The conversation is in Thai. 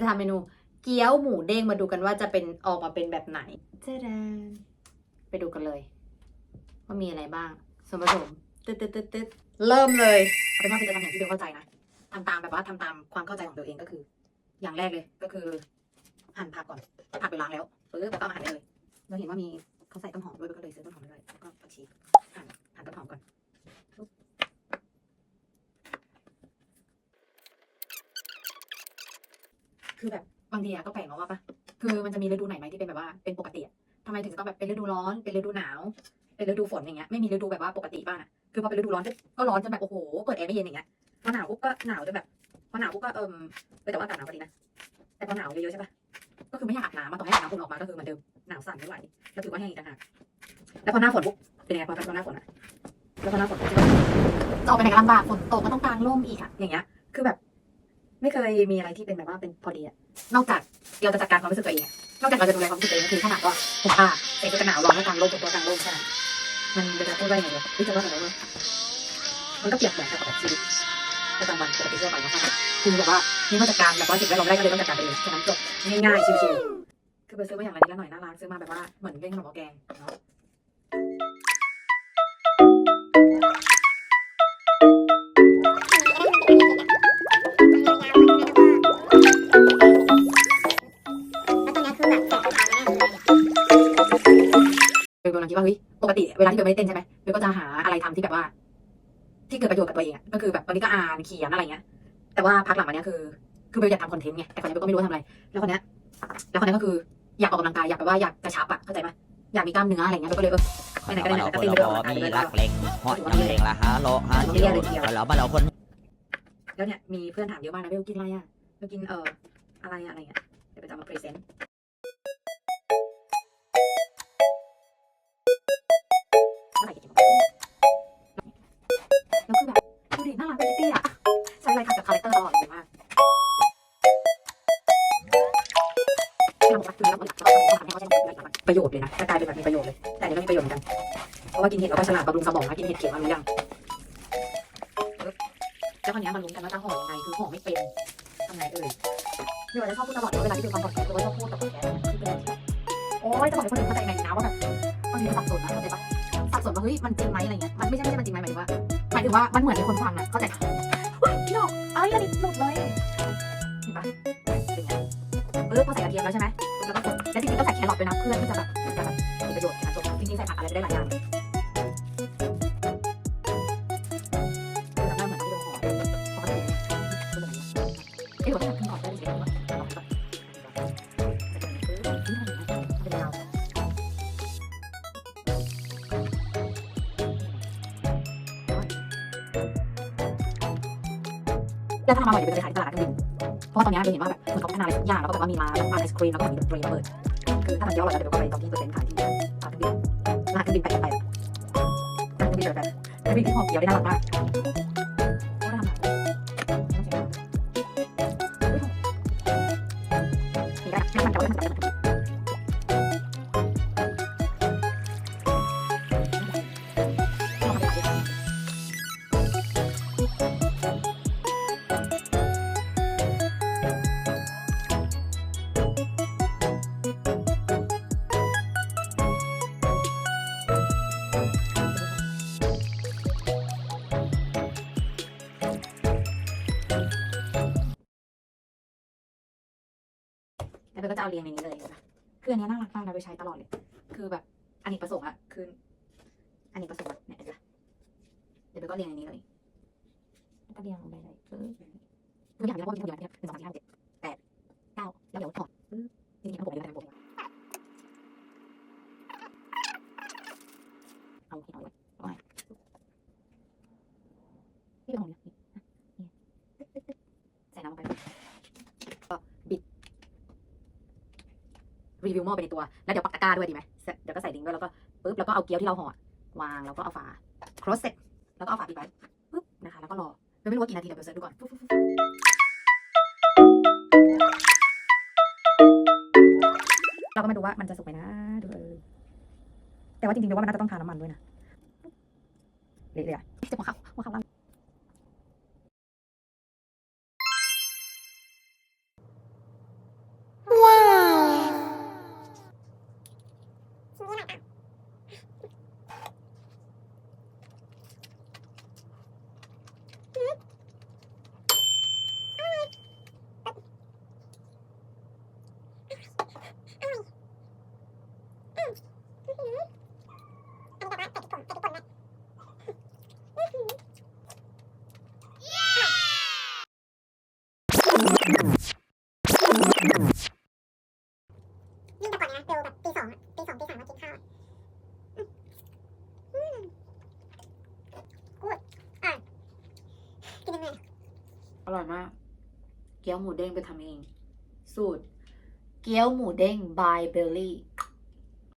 จะทำเมนูเกี๊ยวหมูเด้งมาดูกันว่าจะเป็นออกมาเป็นแบบไหนเจ๊ดาไปดูกันเลยว่ามีอะไรบ้างส่วนผสมตึ๊ดเริ่มเลยเอาเป็นว่าเป็นจะทำอย่างที่เบลเข้าใจนะทำตามแบบว่าทำตามความเข้าใจของตัวเองก็คือ อย่างแรกเลยก็คือหั่นผักก่อนผักไปล้างแล้วแล้วก็มาหั่นได้เลยเราเห็นว่ามีเขาใส่ต้นหอมด้วยก็เลยซื้อต้นหอมด้วยแล้วก็ผักชีหั่นต้นหอมก่อนคือแบบบางทีอะก็แปลกเนาะว่าปะคือมันจะมีฤดูไหนไหมที่เป็นแบบว่าเป็นปกติอะทำไมถึงจะต้องแบบเป็นฤดูร้อนเป็นฤดูหนาวเป็นฤดูฝนอย่างเงี้ยไม่มีฤดูแบบว่าปกติบ้างอะคือพอเป็นฤดูร้อนก็ร้อนจนแบบโอ้โหเปิดแอร์ไม่เย็นอย่างเงี้ยพอหนาวปุ๊บก็หนาวจนแบบพอหนาวปุ๊บก็แต่ว่าอากาศหนาวก็ดีนะแต่พอหนาวเยอะๆใช่ปะก็คือไม่อยากอาบน้ำมาต่อให้อาบน้ำอุ่นออกมาก็คือเหมือนเดิมหนาวสั่นไม่ไหวแล้วถือว่าแห้งอีกต่างหากแล้วพอหน้าฝนปุ๊บเป็นไงพอหน้าฝนอะแล้วพอหน้าฝนจะออกไปไหนก็ลำบากฝนตกก็ต้องกางร่มอีกอะอย่างเงี้ยคือแบบไม่เคยมีอะไรที่เป็นแบบว่าเป็นพอดีอะนอกจากเราจะจัดการความรู้สึกตัวเองนอกจากเราจะดูแลความรู้สึกตัวเองคือถ้าหนักก็ผมผ้าใส่เสื้อกันหนาวร้อนก็กางร่มตัวกางร่มแค่นั้นมันจะพูดว่าอย่างไรวะที่จะว่าแบบว่ามันก็เปรียบเหมือนกับชีวิตประจำวันปกติทั่วไปนะคะคือแบบว่านี่มาจัดการแบบว่าสิ่งแวดล้อมได้ก็เลยต้องจัดการตัวเองแค่นั้นจบง่ายๆชิวๆคือไปซื้อมาอย่างไรนิดละหน่อยน่ารักซื้อมาแบบว่าเหมือนเล่นขนมหม้อแกงเนาะเบลกำลังคิดว่าเฮ้ยปกติเวลาที่เบลไม่ได้เต้นใช่ไหมเบลก็จะหาอะไรทำที่แบบว่าที่เกิดประโยชน์กับตัวเองก็คือแบบตอนนี้ก็อ่านเขียนอะไรเงี้ยแต่ว่าพักหลังมาเนี้ยคือเบลอยากทำคอนเทนต์ไงแต่ก่อนนี้เบลก็ไม่รู้ว่าทำอะไรแล้วคนเนี้ยก็คืออยากออกกำลังกายอยากแบบว่าอยากกระชับเข้าใจไหมอยากมีกล้ามเนื้ออะไรเงี้ยเบลก็เลยไปไหนก็ได้ไหนก็ตีไปเดินออกกำลังกายไปเลยก็ฮอตน้ำเลงละฮะโลฮะเดียวเราบ้านเราคนแล้วเนี่ยมีเพื่อนถามเยอะมากนะเบลกินอะไรเบลกินอะไรเงี้ยเดี๋ยวไปจะมาพรีเซนต์เมื่อไหร่จะกินแล้วคือแบบดูดิน่ารักเป็นเตี้ยใช้อะไรขัดกับคาแรคเตอร์ตลอดเลยมากประโยชน์เลยนะกลายเป็นแบบมีประโยชน์เลยแต่นี่ก็มีประโยชน์เหมือนกันเพราะว่ากินเห็ดเราก็ฉลาดบำรุงสมองนะกินเห็ดเข็มมารู้ยังแล้วคนนี้มาลุ้นกันว่าจะห่อยังไงคือห่อไม่เป็นทำไงเดี๋ยวจะชอบพูดตลอดเวลาที่ดูความพอดแคสต์ก็ชอบพูดกับพอดแคสต์คือเป็นอะไรที่แบบโอ๊ยจะบอกให้คนอื่นเข้าใจไงนะว่าแบบบางทีมันสับสนนะเข้าใจปะสับสนว่าเฮ้ยมันจริงไหมอะไรเงี้ยมันไม่ใช่มันจริงไหมหมายถึงว่ามันเหมือนมีคนฟังนะเข้าใจปะเฮ้ยพี่ดอกอันนี้หลุดเลยเห็นปะเป็นไงพอใส่กระเทียมแล้วใช่ไหมแล้วก็แล้วจริงๆก็ใส่แครอทด้วยนะเพื่อที่จะแบบมีประโยชน์นะจบจริงๆใส่ผักอะไรได้หลายอย่างเอ้ยเราต้องทำก่อนได้ดีกว่าแล้วถ้าทำอร่อยเดี๋ยวจะไปขายที่ตลาดกันดิเพราะว่าตอนนี้เราเห็นว่าแบบเหมือนเขาพัฒนาอะไรสักอย่างแล้วก็แบบว่ามีร้านไอศครีมแล้วก็มีดนตรีมาเปิดคือถ้ามันเยอะอร่อยแล้วเดี๋ยวก็ไปตอนที่เปิดเป็นขายที่ตลาดเครื่องบินร้านเครื่องบินไปร้านเครื่องบินเจอกันเครื่องบินที่หอมเกี๊ยวได้น่ารักมากแล้วก็จะเอาเรียงในนี้เลยนะคืออันนี้น่ารักมากนะไปใช้ตลอดเลยคือแบบอเนกประสงค์อะคืออเนกประสงค์เนี่ยเดี๋ยวก็เรียงในนี้เลยก็เรียงลงไปเลยทุกอย่างเรียงว่าเป็นคนเดียวเนี่ย1 2 3 4 5 6 7 8 9แล้วเดี๋ยวถอดจริงๆผมเรียงกันผมเอาที่เอาไว้ที่เป็นของเนี่ยใส่น้ำลงไปก็บิดรีวิวหม้อไปในตัวแล้วเดี๋ยวปักตะกร้าด้วยดีไหมเดี๋ยวก็ใส่ลิงก์ด้วยแล้วก็ปุ๊บแล้วก็เอาเกี๊ยวที่เราห่อวางแล้วก็เอาฝาครอสเซ็ตแล้วก็เอาฝาปิดไว้ปุ๊บนะคะแล้วก็รอไม่รู้ว่ากี่นาทีเดี๋ยวไปเสิร์ชดูก่อนเราก็มาดูว่ามันจะสุกไหมนะดูแต่ว่าจริงๆเดี๋ยวว่ามันน่าจะต้องทาน้ำมันด้วยนะเละเลยอะจะหัวเขา ร่อยมาก เกี๊ยวหมูเด้งไปทำเอง สูตร เกี๊ยวหมูเด้ง by Belly